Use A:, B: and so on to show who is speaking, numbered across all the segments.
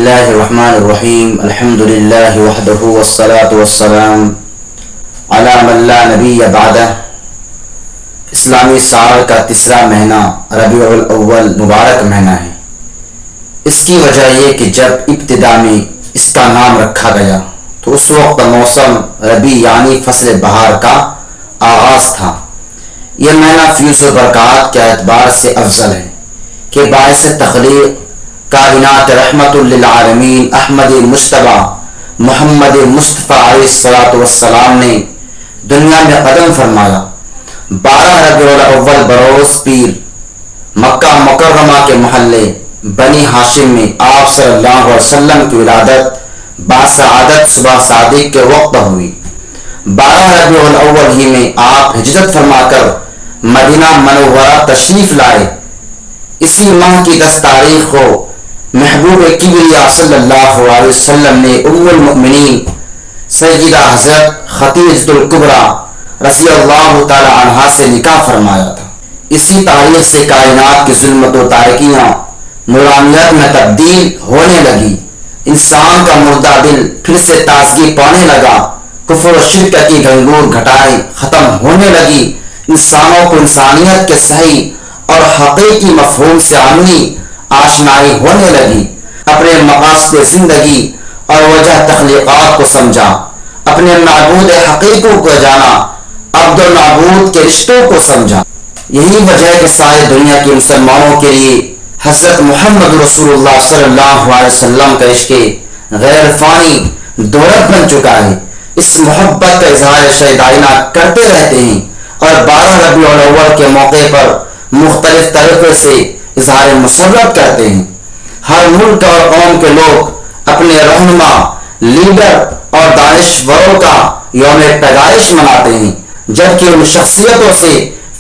A: الله الرحمن الرحيم الحمد لله وحده والصلاة والسلام على من لا نبی بعدہ۔ اسلامی سال کا تیسرا مہینہ ربیع الاول مبارک مہینہ ہے۔ اس کی وجہ یہ کہ جب ابتدا میں اس کا نام رکھا گیا تو اس وقت موسم ربیع یعنی فصل بہار کا آغاز تھا۔ یہ مہینہ فیوز و برکات کے اعتبار سے افضل ہے کہ باعث تخلیق کائنات رحمت للعالمین احمد مجتبی محمد مصطفیٰ علیہ الصلوۃ والسلام نے دنیا میں قدم فرمایا۔ 12 ربیع الاول بروز پیر مکہ مکرمہ کے محلے بنی ہاشم میں آپ صلی اللہ علیہ وسلم کی ولادت باسعادت صبح صادق کے وقت ہوئی۔ 12 ربیع الاول ہی میں آپ ہجرت فرما کر مدینہ منورہ تشریف لائے۔ اسی ماہ کی 10 تاریخ کو محبوب کبریا صلی اللہ علیہ وسلم نے ام المؤمنین سیدہ حضرت خدیجہ الکبریٰ رضی اللہ تعالی عنہا سے نکاح فرمایا تھا۔ اسی تاریخ سے کائنات کی ظلمت و تاریکیاں نورانیت میں تبدیل ہونے لگی۔ انسان کا مردہ دل پھر سے تازگی پانے لگا۔ کفر و شرک کی گھنگور گھٹائیں ختم ہونے لگی۔ انسانوں کو انسانیت کے صحیح اور حقیقی مفہوم سے عملی آشنائی ہونے لگی۔ اپنے مقاصد زندگی اور وجہ تخلیقات کو سمجھا، اپنے معبود حقیقوں کو جانا، عبد و معبود کے رشتوں کو سمجھا۔ یہی وجہ ہے کہ ساری دنیا کے مسلمانوں کے لیے حضرت محمد رسول اللہ صلی اللہ علیہ وسلم کا عشق غیر فانی دولت بن چکا ہے۔ اس محبت کا اظہار شیدائنہ کرتے رہتے ہیں اور 12 ربیع الاول کے موقع پر مختلف طریقے سے اظہار مسرت کرتے ہیں۔ ہر ملک اور قوم کے لوگ اپنے رہنما، لیڈر اور دانشوروں کا یوم پیدائش مناتے ہیں، جبکہ ان شخصیتوں سے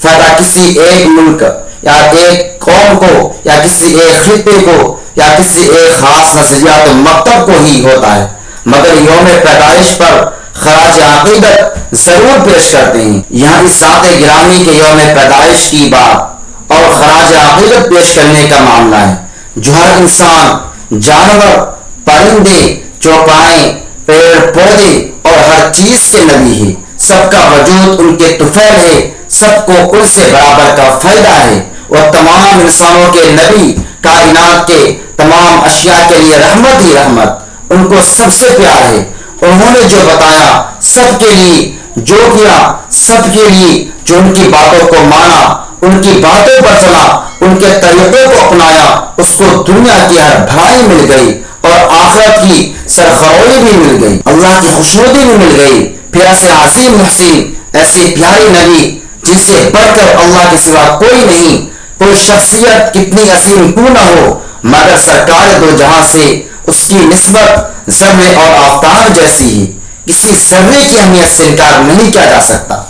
A: فائدہ کسی ایک ملک یا ایک قوم کو یا کسی ایک خطے کو یا کسی ایک خاص نظریات مکتب کو ہی ہوتا ہے، مگر یوم پیدائش پر خراج عقیدت ضرور پیش کرتے ہیں۔ یہاں اس ذات گرامی کے یوم پیدائش کی بات اور خراج عقیدت پیش کرنے کا معاملہ ہے، جو ہر انسان، جانور، پرندے، چوپائے، پیڑ پودے اور ہر چیز کے نبی ہے۔ سب کا وجود ان کے طفیل ہے، سب کو ان سے برابر کا فائدہ ہے۔ وہ تمام انسانوں کے نبی، کائنات کے تمام اشیاء کے لیے رحمت ہی رحمت، ان کو سب سے پیار ہے۔ انہوں نے جو بتایا سب کے لیے، جو کیا سب کے لیے، جو ان کی باتوں کو مانا، ان کی باتوں پر چلا، ان کے طریقوں کو اپنایا، اس کو دنیا کی ہر بھلائی مل گئی اور آخرت کی سرخروئی بھی مل گئی، اللہ کی خوشنودی بھی مل گئی۔ پھر ایسے عظیم محسن، ایسے پیارے نبی جن سے بڑھ کر اللہ کے سوا کوئی نہیں، کوئی شخصیت کتنی عظیم کیوں نہ ہو، مگر سرکار دو جہاں سے اس کی نسبت ذرے اور آفتاب جیسی ہے۔ کسی ذرے کی اہمیت سے انکار نہیں کیا جا سکتا،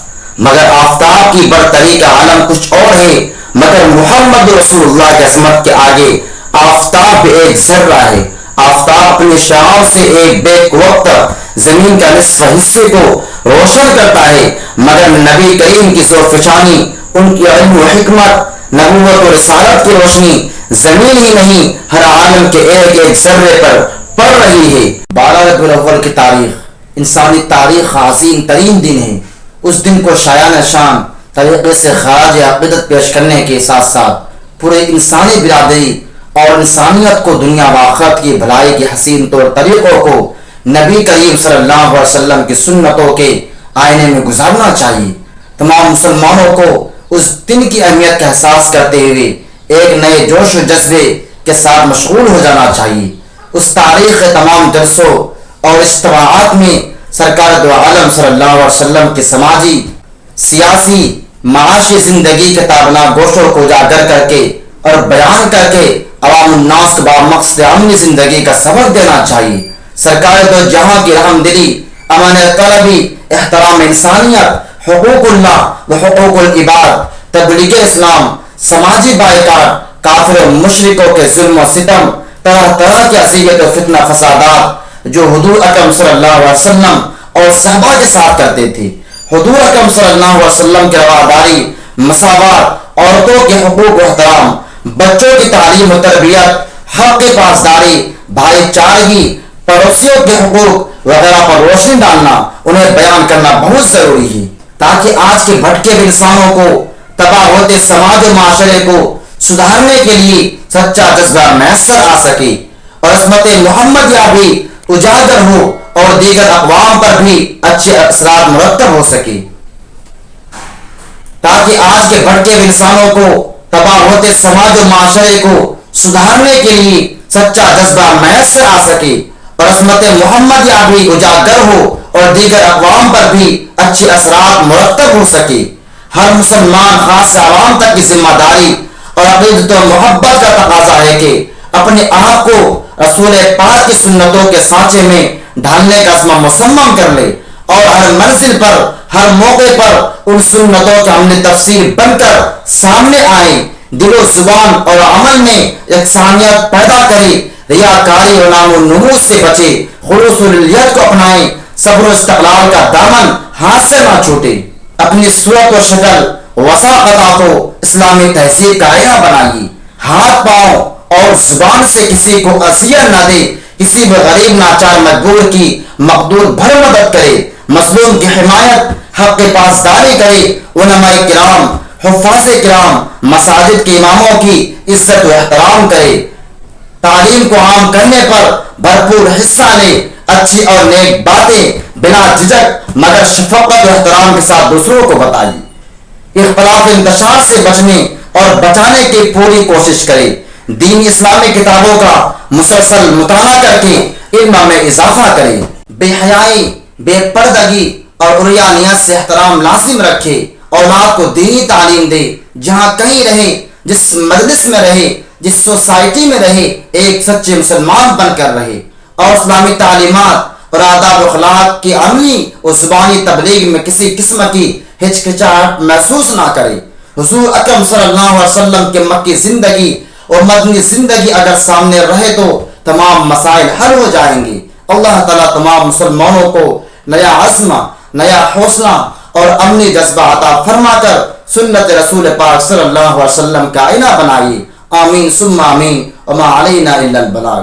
A: مگر آفتاب کی برتری کا عالم کچھ اور ہے، مگر محمد رسول اللہ کی عظمت کے آگے آفتاب بھی ایک ذرہ ہے۔ آفتاب اپنے شعاع سے ایک بیک وقت زمین کا نصف حصے کو روشن کرتا ہے، مگر نبی کریم کی زوفشانی، ان کی علم و حکمت، نبوت و رسالت کی روشنی زمین ہی نہیں ہر عالم کے ایک ایک ذرے پر پڑ رہی ہے۔ 12 ربیع الاول کی تاریخ انسانی تاریخ کا عظیم ترین دن ہے۔ اس دن کو شایان شان طریقے سے خراج عقیدت پیش کرنے کے ساتھ ساتھ پورے انسانی برادری اور انسانیت کو دنیا و آخرت کی بھلائی کے حسین طور طریقوں کو نبی کریم صلی اللہ علیہ وسلم کی سنتوں کے آئینے میں گزارنا چاہیے۔ تمام مسلمانوں کو اس دن کی اہمیت کا احساس کرتے ہوئے ایک نئے جوش و جذبے کے ساتھ مشغول ہو جانا چاہیے۔ اس تاریخ کے تمام جلسوں اور اجتماعات میں سرکار دو عالم صلی اللہ علیہ وسلم کے سماجی، سیاسی، معاشی زندگی کے تابنہ گوشوں کو اجاگر کر کے اور بیان کر کے عوام الناس کو بامقصد امن زندگی کا سبق دینا چاہیے۔ سرکار دو جہاں کی رحمدلی، امان طلبی، احترام انسانیت، حقوق اللہ و حقوق العباد، تبلیغ اسلام، سماجی بائیکاٹ، کافر و مشرکوں کے ظلم و ستم، طرح طرح کی اذیت و فتنہ فسادات جو حضور اکرم صلی اللہ علیہ وسلم اور صحابہ کے ساتھ کرتے تھے۔ حضور اکرم صلی اللہ علیہ وسلم کی رواداری، مساوات، عورتوں کے حقوق و احترام، بچوں کی تعلیم و تربیت، حق کی پاسداری، بھائی چارگی، پڑوسیوں کے حقوق وغیرہ پر روشنی ڈالنا، انہیں بیان کرنا بہت ضروری ہے، تاکہ آج کے بھٹکے ہوئے انسانوں کو، تباہ ہوتے سماج و معاشرے کو سدھارنے کے لیے سچا جذبہ میسر آ سکے اور عظمت محمدیہ بھی اجاگر ہو اور دیگر اقوام پر بھی اچھے اثرات مرتب ہو سکے، تاکہ آج کے بھٹکے ہوئے انسانوں کو، تباہ ہوتے سماج و معاشرے کو سدھارنے کے لیے سچا جذبہ میسر آ سکے اور عظمت محمدیہ بھی اجاگر ہو اور دیگر اقوام پر بھی اچھے اثرات مرتب ہو سکے۔ ہر مسلمان خاص سے عوام تک کی ذمہ داری اور عقیدت و محبت کا تقاضا ہے کہ اپنے آپ کو رسول پاک کی سنتوں کے سانچے میں ڈھالنے کا عزم مصمم کر لے اور ہر منزل پر، ہر موقع پر ان سنتوں کے عملی تفسیر بن کر سامنے آئیں، دل و زبان اور عمل میں یکسانیت پیدا کرے، ریاکاری اور نام و نمود سے بچے، خلوص الیت کو اپنائیں، صبر و استقلال کا دامن ہاتھ سے نہ چھوٹے، اپنی صورت و شکل وساقتہ کو اسلامی تہذیب کا آئینہ بنائیے، ہاتھ پاؤں اور زبان سے کسی کو اذیت نہ دے، کسی بھی غریب ناچار مجبور کی مقدور بھر مدد کرے، مظلوم کی حمایت، حق کی پاسداری کرے، علماء کرام، حفاظ کرام، مساجد کے اماموں کی عزت و احترام کرے، تعلیم کو عام کرنے پر بھرپور حصہ لے، اچھی اور نیک باتیں بلا جھجک مگر شفقت و احترام کے ساتھ دوسروں کو بتائیے، اختلاف انتشار سے بچنے اور بچانے کی پوری کوشش کرے، دینی اسلامی کتابوں کا مسلسل مطالعہ کر کے علم میں اضافہ کرے، بے حیائی، بے پردگی اور عریانیت سے احترام لازم رکھے، اولاد کو دینی تعلیم دے، جہاں کہیں رہے، جس مجلس میں رہے، جس سوسائٹی میں رہے، ایک سچے مسلمان بن کر رہے اور اسلامی تعلیمات اور آداب و اخلاق کی عملی اور زبانی تبلیغ میں کسی قسم کی ہچکچاہٹ محسوس نہ کرے۔ حضور اکرم صلی اللہ علیہ وسلم کے مکی زندگی اور مدنی زندگی اگر سامنے رہے تو تمام مسائل حل ہو جائیں گے۔ اللہ تعالیٰ تمام مسلمانوں کو نیا عزم، نیا حوصلہ اور امنی جذبہ عطا فرما کر سنت رسول پاک صلی اللہ علیہ وسلم کا آئینہ بنائیے۔ آمین ثم آمین، وما علینا الا البلاغ۔